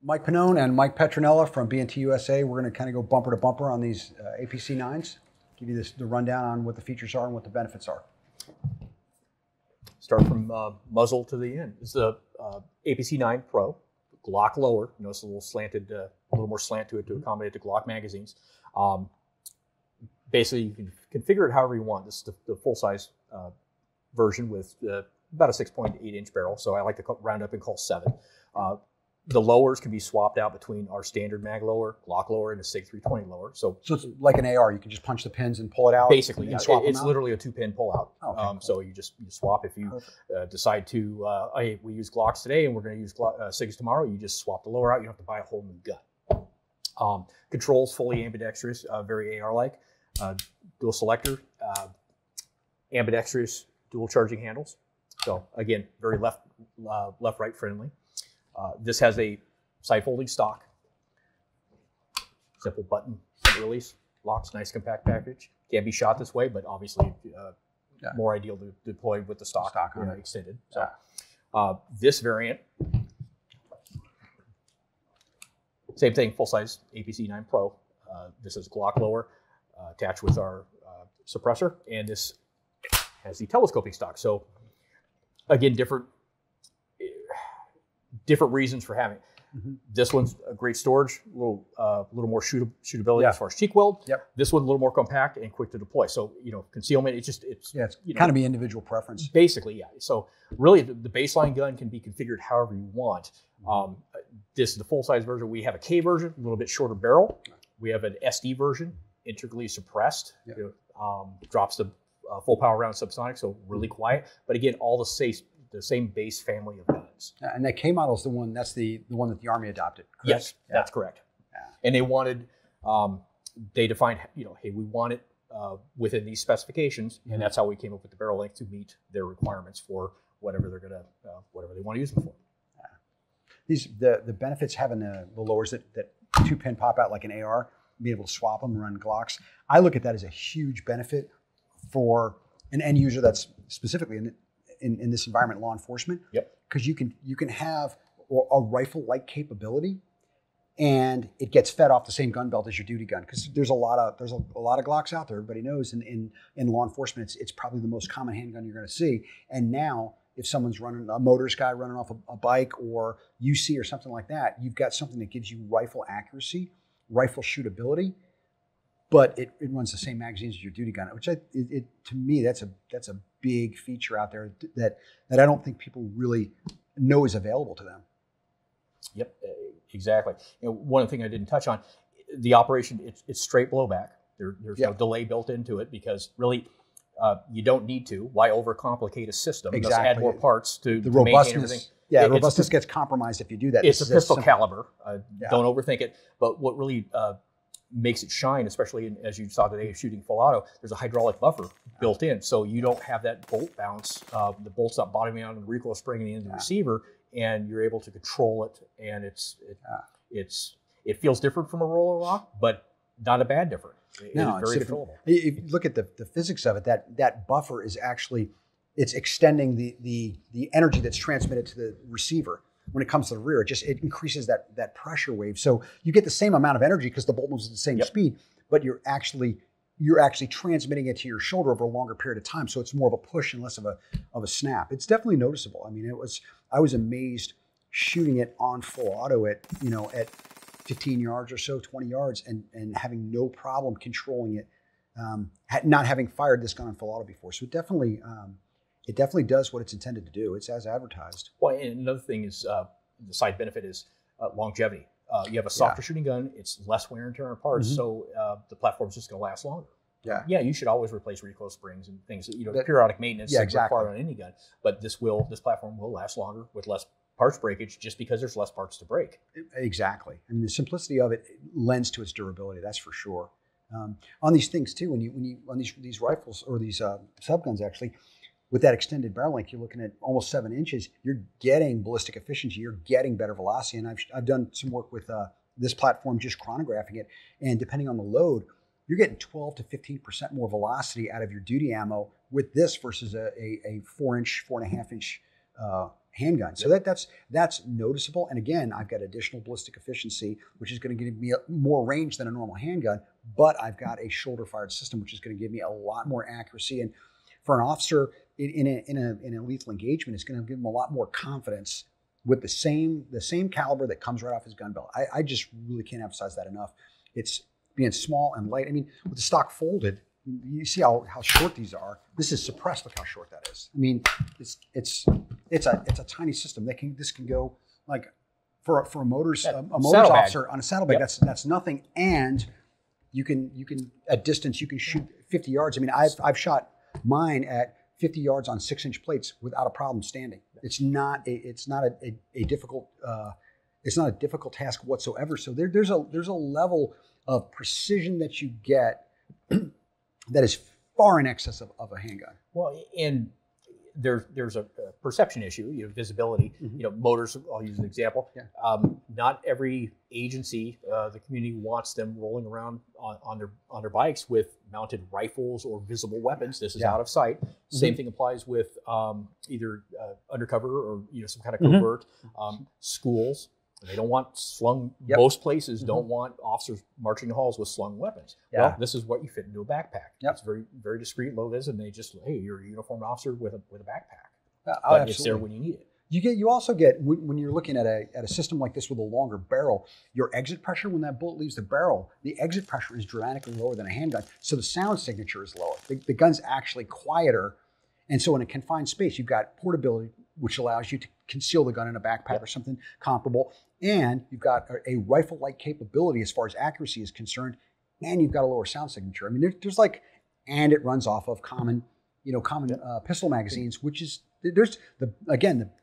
Mike Pannone and Mike Petronella from B&T USA. We're going to kind of go bumper to bumper on these APC9s. Give you the rundown on what the features are and what the benefits are. Start from muzzle to the end. It's the APC9 Pro, Glock lower. You notice a little slanted, a little more slant to it to accommodate the Glock magazines. Basically, you can configure it however you want. This is the full-size version with about a 6.8-inch barrel, so I like to round up and call 7. The lowers can be swapped out between our standard mag lower, Glock lower, and a SIG 320 lower. So it's like an AR. You can just punch the pins and pull it out. Basically, and swap it's them out? literally a 2-pin pull-out. Oh, okay, cool. So you swap if you decide to. Hey, we use Glocks today, and we're going to use SIGs tomorrow. You just swap the lower out. You don't have to buy a whole new gun. Controls fully ambidextrous, very AR-like. Dual selector, ambidextrous, dual charging handles. So again, very left-right friendly. This has a side folding stock, simple button release, locks, nice compact package. Can be shot this way, but obviously more ideal to deploy with the stock extended. So this variant, same thing, full size APC9 Pro. This is Glock lower attached with our suppressor, and this has the telescoping stock. So again, different reasons for having it. This one's a great storage, a little more shootability as far as cheek weld. This one a little more compact and quick to deploy. So concealment, it's kind of be individual preference. Basically, yeah. So really, the baseline gun can be configured however you want. This is the full size version. We have a K version, a little bit shorter barrel. We have an SD version, integrally suppressed. Drops the full power round subsonic, so really quiet. But again, all the same base family of guns. And that K model is the one that the Army adopted, correct? Yes, that's correct. And they wanted, they defined, hey, we want it within these specifications, and that's how we came up with the barrel length to meet their requirements for whatever they're gonna, whatever they want to use them for. The benefits having the lowers that 2-pin pop out like an AR, be able to swap them, run Glocks. I look at that as a huge benefit for an end user that's specifically in this environment, law enforcement. Because you can have a rifle-like capability, and it gets fed off the same gun belt as your duty gun. Because there's a lot of Glocks out there. Everybody knows in law enforcement, it's probably the most common handgun you're going to see. And now, if someone's running a motorist guy running off a bike or UC or something like that, you've got something that gives you rifle accuracy, rifle shootability, but it runs the same magazines as your duty gun, which to me that's a big feature out there that I don't think people really know is available to them. Yep, exactly. One thing I didn't touch on, the operation, it's straight blowback. There's no delay built into it because really you don't need to. Why overcomplicate a system? Exactly. Just add more parts to the maintain everything. Yeah, robustness gets compromised if you do that. It's a pistol caliber. Don't overthink it. But what really makes it shine, especially as you saw today shooting full auto, there's a hydraulic buffer built in. So you don't have that bolt bounce. The bolt's not bottoming out on the recoil spring and into the receiver, and you're able to control it. And it feels different from a roller lock, but not a bad difference. No, it's very controllable. If you look at the physics of it, that buffer is actually, it's extending the energy that's transmitted to the receiver. When it comes to the rear, it increases that pressure wave. So you get the same amount of energy because the bolt moves at the same speed, but you're actually transmitting it to your shoulder over a longer period of time. So it's more of a push and less of a snap. It's definitely noticeable. I mean, I was amazed shooting it on full auto at 15 yards or so, 20 yards, and having no problem controlling it, not having fired this gun on full auto before. So it definitely does what it's intended to do. It's as advertised. Well, and another thing is the side benefit is longevity. You have a softer shooting gun; it's less wear and tear on parts, so the platform's just going to last longer. Yeah, you should always replace recoil springs and things. Periodic maintenance is required on any gun, but this platform will last longer with less parts breakage, just because there's less parts to break. Exactly, and the simplicity of it lends to its durability. That's for sure. On these things too, when you on these rifles or these subguns actually. With that extended barrel length, you're looking at almost 7 inches. You're getting ballistic efficiency. You're getting better velocity. And I've done some work with this platform, just chronographing it. And depending on the load, you're getting 12 to 15% more velocity out of your duty ammo with this versus a 4-inch, 4.5-inch handgun. So that's noticeable. And again, I've got additional ballistic efficiency, which is going to give me more range than a normal handgun, but I've got a shoulder fired system, which is going to give me a lot more accuracy. And for an officer in a lethal engagement, it's going to give them a lot more confidence with the same caliber that comes right off his gun belt. I just really can't emphasize that enough. It's being small and light. I mean, with the stock folded, you see how short these are. This is suppressed. Look how short that is. I mean, it's a tiny system. This can go like for a motors officer on a saddlebag. Yep. That's nothing. And you can at distance you can shoot 50 yards. I mean, I've shot mine at 50 yards on 6-inch plates without a problem standing. It's not a difficult task whatsoever. So there's a level of precision that you get that is far in excess of a handgun. Well, and there's a perception issue, visibility. Mm-hmm. Motors, I'll use an example. Yeah. Not every agency, the community wants them rolling around on their bikes with mounted rifles or visible weapons. This is out of sight. Mm-hmm. Same thing applies with either undercover or some kind of covert. Schools. They don't want slung. Yep. Most places don't want officers marching the halls with slung weapons. Yeah. Well, this is what you fit into a backpack. Yep. It's very, very discreet, low vis, and they just, hey, you're a uniformed officer with a backpack. But it's there when you need it. You also get when you're looking at a system like this with a longer barrel, your exit pressure when that bullet leaves the barrel, the exit pressure is dramatically lower than a handgun, so the sound signature is lower. The gun's actually quieter, and so in a confined space, you've got portability, which allows you to conceal the gun in a backpack or something comparable. And you've got a rifle-like capability as far as accuracy is concerned, and you've got a lower sound signature. I mean, there's and it runs off of common pistol magazines, which is there's the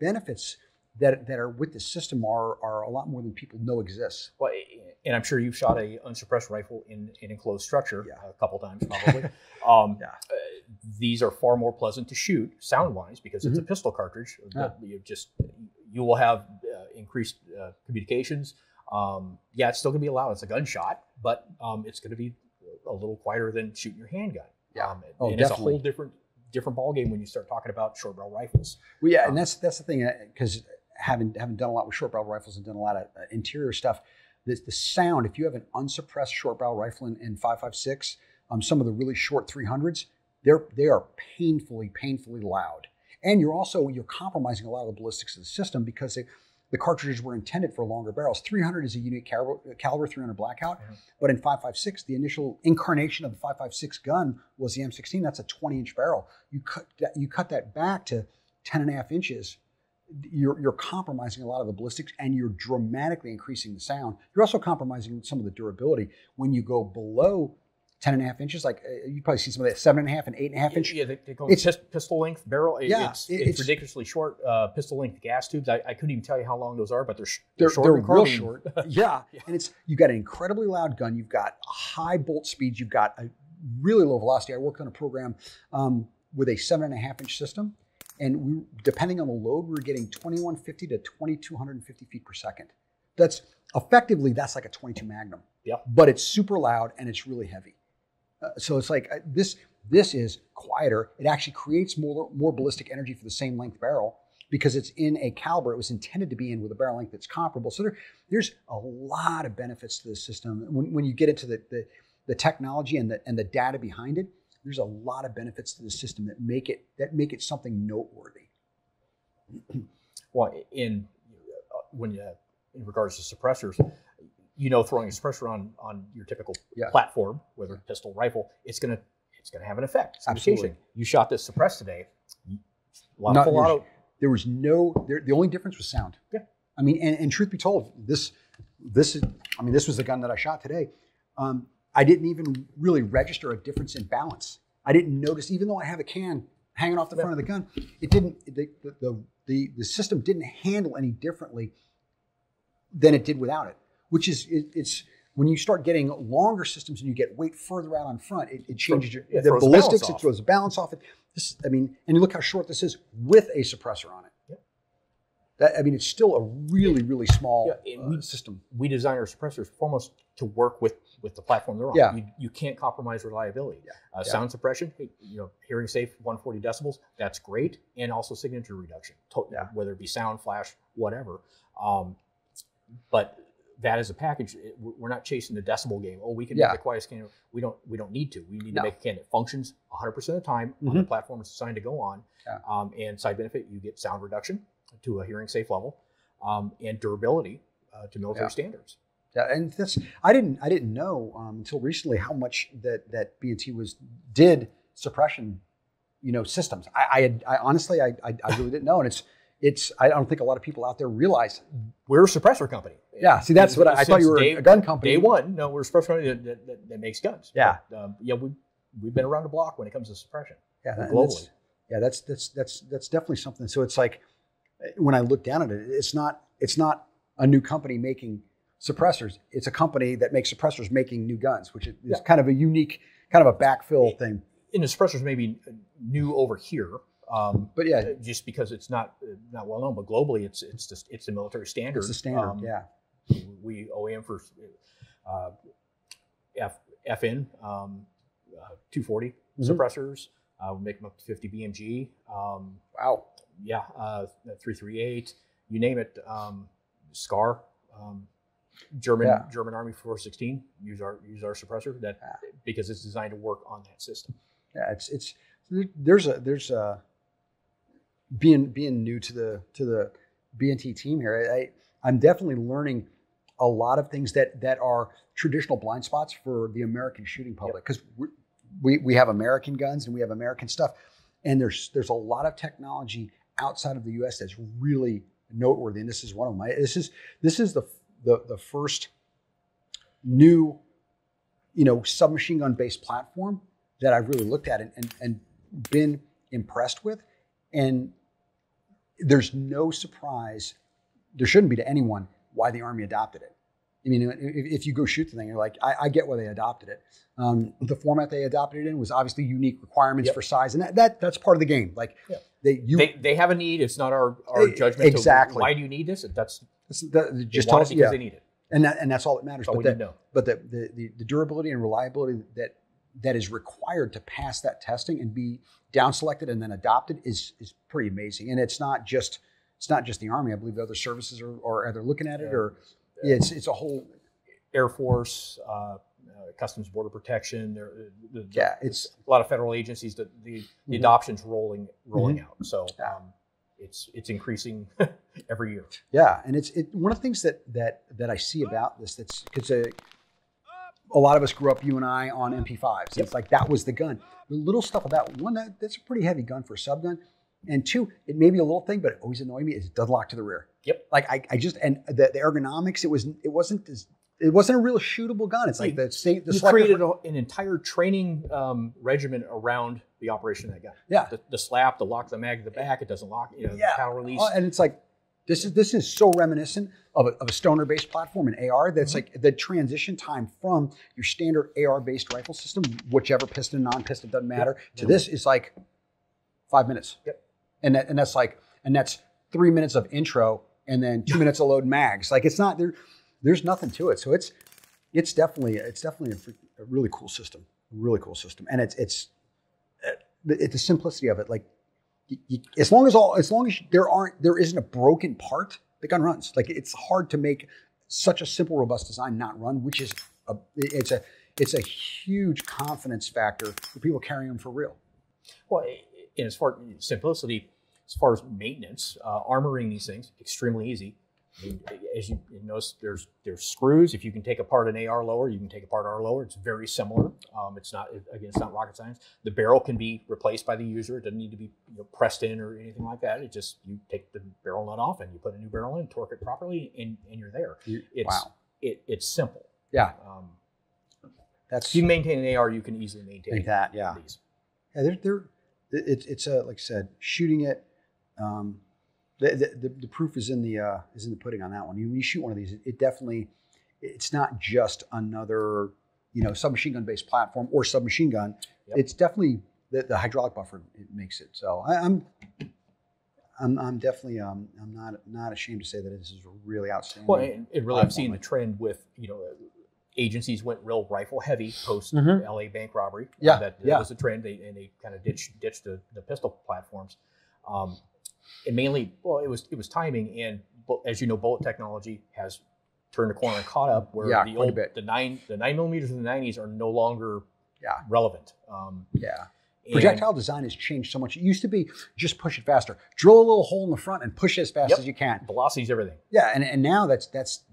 benefits that are with the system are a lot more than people know exists. Well, and I'm sure you've shot a unsuppressed rifle in an enclosed structure a couple times probably. These are far more pleasant to shoot sound-wise because it's a pistol cartridge. You will have increased communications. It's still going to be loud. It's a gunshot, but it's going to be a little quieter than shooting your handgun. Yeah, and it's a whole different ballgame when you start talking about short barrel rifles. Well, yeah, and that's the thing, because having done a lot with short barrel rifles and done a lot of interior stuff, the sound, if you have an unsuppressed short barrel rifle in 5.56, some of the really short 300s, they are painfully loud. And you're compromising a lot of the ballistics of the system because the cartridges were intended for longer barrels. 300 is a unique caliber 300 blackout, but in 5.56, the initial incarnation of the 5.56 gun was the M16. That's a 20-inch barrel. You cut that back to 10.5 inches. You're compromising a lot of the ballistics, and you're dramatically increasing the sound. You're also compromising some of the durability when you go below 10.5 inches, like you probably see some of that 7.5 and 8.5 inch. Yeah, they call it pistol length barrel. It's ridiculously short pistol length gas tubes. I couldn't even tell you how long those are, but they're short. They're real short. Yeah, and you've got an incredibly loud gun. You've got high bolt speeds. You've got a really low velocity. I worked on a program with a 7.5 inch system, and depending on the load, we were getting 2150 to 2250 feet per second. That's like a 22 Magnum. Yeah, but it's super loud and it's really heavy. So it's like this is quieter. It actually creates more ballistic energy for the same length barrel because it's in a caliber it was intended to be in with a barrel length that's comparable. So there's a lot of benefits to the system. When you get into the technology and the data behind it, there's a lot of benefits to the system that make it something noteworthy. Well, in regards to suppressors, throwing a suppressor on your typical platform, whether pistol, rifle, it's gonna have an effect. Absolutely. You shot this suppressed today. There was the only difference was sound. Yeah. I mean, and truth be told, this was the gun that I shot today. I didn't even really register a difference in balance. I didn't notice, even though I have a can hanging off the front of the gun, it didn't. The system didn't handle any differently than it did without it. Which is, it's when you start getting longer systems and you get weight further out on front, it changes the ballistics. It throws the balance off it. And you look how short this is with a suppressor on it. Yep. I mean, it's still a really, really small system. We design our suppressors foremost to work with the platform they're on. Yeah. You can't compromise reliability. Yeah. Sound suppression, hearing safe 140 decibels, that's great, and also signature reduction, whether it be sound, flash, whatever. But that as a package, we're not chasing the decibel game. Oh, we can make the quietest can. We don't need to. We need to make a can that functions 100% of the time on the platform it's designed to go on. Yeah. And side benefit, you get sound reduction to a hearing safe level, and durability to military standards. Yeah, and that's I didn't know until recently how much that B&T did suppression, systems. I honestly really didn't know, and it's I don't think a lot of people out there realize we're a suppressor company. Yeah, see, that's what I thought you were a gun company. Day one, no, we're a suppressor company that makes guns. Yeah, but, we've been around the block when it comes to suppression. Yeah, globally. That's definitely something. So it's like when I look down at it, it's not a new company making suppressors. It's a company that makes suppressors making new guns, which is kind of a unique, kind of a backfill thing. And the suppressors may be new over here, but yeah, just because it's not well known. But globally, it's the military standard. It's the standard. We OEM for FN 240 suppressors. We make them up to 50 BMG. Wow. Yeah, 338. You name it. SCAR. German Army 416 use our suppressor because it's designed to work on that system. Yeah, there's being new to the B&T team here. I'm definitely learning a lot of things that are traditional blind spots for the American shooting public, because we have American guns and we have American stuff, and there's a lot of technology outside of the U.S. that's really noteworthy, and this is one of them. This is the first new, submachine gun based platform that I've really looked at and been impressed with. And there's no surprise, there shouldn't be to anyone, why the Army adopted it. I mean, if you go shoot the thing, you're like, I get why they adopted it. The format they adopted it in was obviously unique requirements for size, and that's part of the game. Like they have a need. It's not our judgment. Exactly. Why do you need this? Just tell us because they need it, and that's all that matters. That's all we need to know. But the durability and reliability that is required to pass that testing and be down selected and then adopted is pretty amazing. And it's not just the Army. I believe the other services are either looking at it or it's a whole Air Force, Customs Border Protection. It's a lot of federal agencies. The adoption's rolling out. So it's increasing every year. Yeah, and it's one of the things that I see about this because a lot of us grew up, you and I, on MP5s. It's like that was the gun. The little stuff about one, that's a pretty heavy gun for a sub gun. And two, it may be a little thing, but it always annoyed me is it does lock to the rear. Yep. Like and the ergonomics, it wasn't a real shootable gun. It's like you created an entire training regimen around the operation of that gun. Yeah. The slap, the lock, the mag at the back, it doesn't lock. Power release. And it's like this is so reminiscent of a stoner-based platform in AR. That's like the transition time from your standard AR-based rifle system, whichever piston, non-piston, doesn't matter, to this is like 5 minutes. Yep. And that's 3 minutes of intro and then 2 minutes of load mags. Like it's not there. There's nothing to it. So it's definitely a really cool system. Really cool system. And it's the simplicity of it. Like as long as there isn't a broken part, the gun runs. Like it's hard to make such a simple, robust design not run, which is it's a huge confidence factor for people carrying them for real. Well, and as far as simplicity, as far as maintenance, armoring these things, extremely easy. I mean, as you notice, there's screws. If you can take apart an AR lower, you can take apart our lower. It's very similar. It's not rocket science. The barrel can be replaced by the user. It doesn't need to be pressed in or anything like that. It just, you take the barrel nut off and you put a new barrel in, torque it properly, and you're there. It's simple. Yeah. If you maintain an AR, you can easily maintain that. Yeah. These. Yeah. It's like I said, shooting it. The proof is in the pudding on that one. When you shoot one of these, it's not just another submachine gun based platform or submachine gun. Yep. It's definitely the hydraulic buffer. It makes it. So I'm definitely I'm not ashamed to say that this is a really outstanding. Well, it really, I've seen the trend with, agencies went real rifle heavy post LA bank robbery. Yeah, that was a trend. They kind of ditched the pistol platforms, and mainly, well, it was timing, and as you know, bullet technology has turned the corner and caught up where the 9mm in the 90s are no longer relevant. Projectile design has changed so much. It used to be just push it faster, drill a little hole in the front and push it as fast as you can. Velocity is everything. Yeah, and now that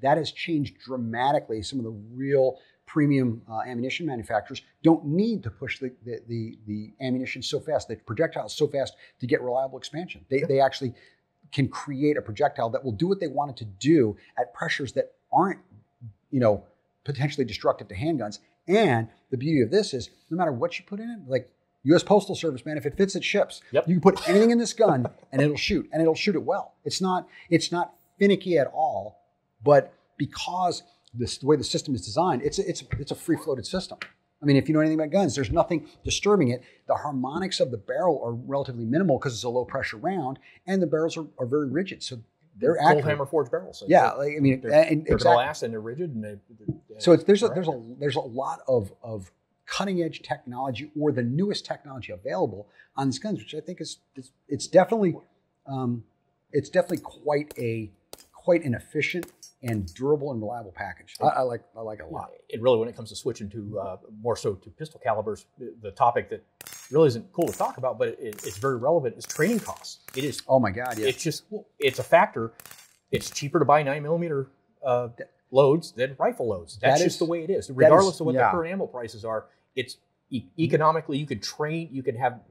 has changed dramatically. Some of the real premium ammunition manufacturers don't need to push the ammunition so fast, the projectiles so fast to get reliable expansion. They actually can create a projectile that will do what they want it to do at pressures that aren't, potentially destructive to handguns. And the beauty of this is, no matter what you put in it, like U.S. Postal Service, man, if it fits, it ships. You can put anything in this gun and it'll shoot it well. It's not finicky at all, but because the way the system is designed, it's a free-floated system. I mean, if you know anything about guns, there's nothing disturbing it. The harmonics of the barrel are relatively minimal because it's a low-pressure round, and the barrels are very rigid, so they're accurate. Cold hammer forged barrels. Yeah, they're glass and they're rigid, and so there's a lot of cutting-edge technology or the newest technology available on these guns, which I think it's definitely quite an efficient and durable and reliable package. I like it a lot. It really, when it comes to switching to more so to pistol calibers, the topic that really isn't cool to talk about, but it's very relevant, is training costs. It is. Oh my God, yeah. It's a factor. It's cheaper to buy 9mm loads than rifle loads. That's just the way it is. Regardless of what the current ammo prices are, it's economically, you could train, you can have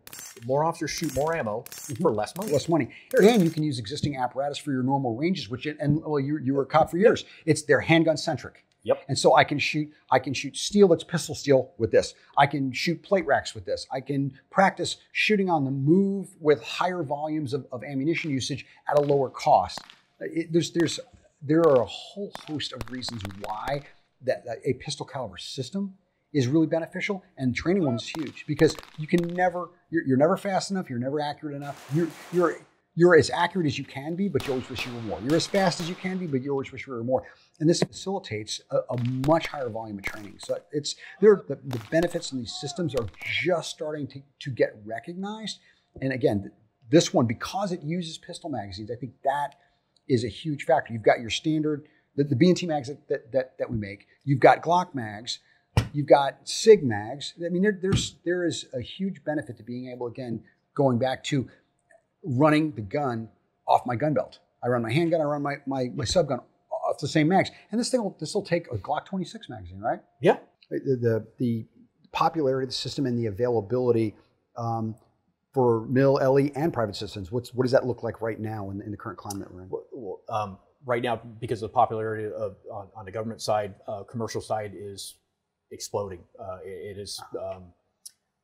more officers shoot more ammo for less money. And you can use existing apparatus for your normal ranges, you were a cop for years. They're handgun centric. Yep. And so I can shoot steel that's pistol steel with this. I can shoot plate racks with this. I can practice shooting on the move with higher volumes of ammunition usage at a lower cost. There are a whole host of reasons why that a pistol caliber system is really beneficial, and training one is huge because you're never fast enough, you're never accurate enough. You're as accurate as you can be, but you always wish you were more. You're as fast as you can be, but you always wish you were more. And this facilitates a much higher volume of training. So the benefits in these systems are just starting to get recognized. And again, this one, because it uses pistol magazines, I think that is a huge factor. You've got your standard, the B&T mags that we make. You've got Glock mags. You've got SIG mags. I mean, there is a huge benefit to being able, again, going back to running the gun off my gun belt. I run my handgun, I run my sub gun off the same mags. And this will take a Glock 26 magazine, right? Yeah. The popularity of the system and the availability for mil, LE, and private systems. What does that look like right now in the current climate we're in? Well, right now, because of the popularity on the government side, commercial side is exploding. It is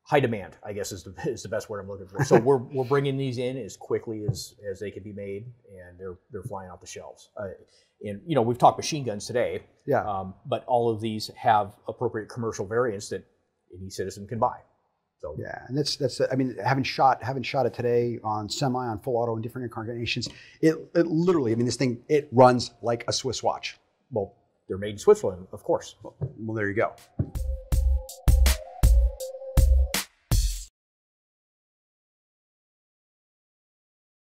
high demand, I guess is the best word I'm looking for. So we're bringing these in as quickly as they can be made, and they're flying off the shelves. And we've talked machine guns today, but all of these have appropriate commercial variants that any citizen can buy. So yeah, and that's I mean, having shot it today on semi, on full auto, and different incarnations, it literally, I mean, this thing, it runs like a Swiss watch. Well, they're made in Switzerland, of course. Well, there you go.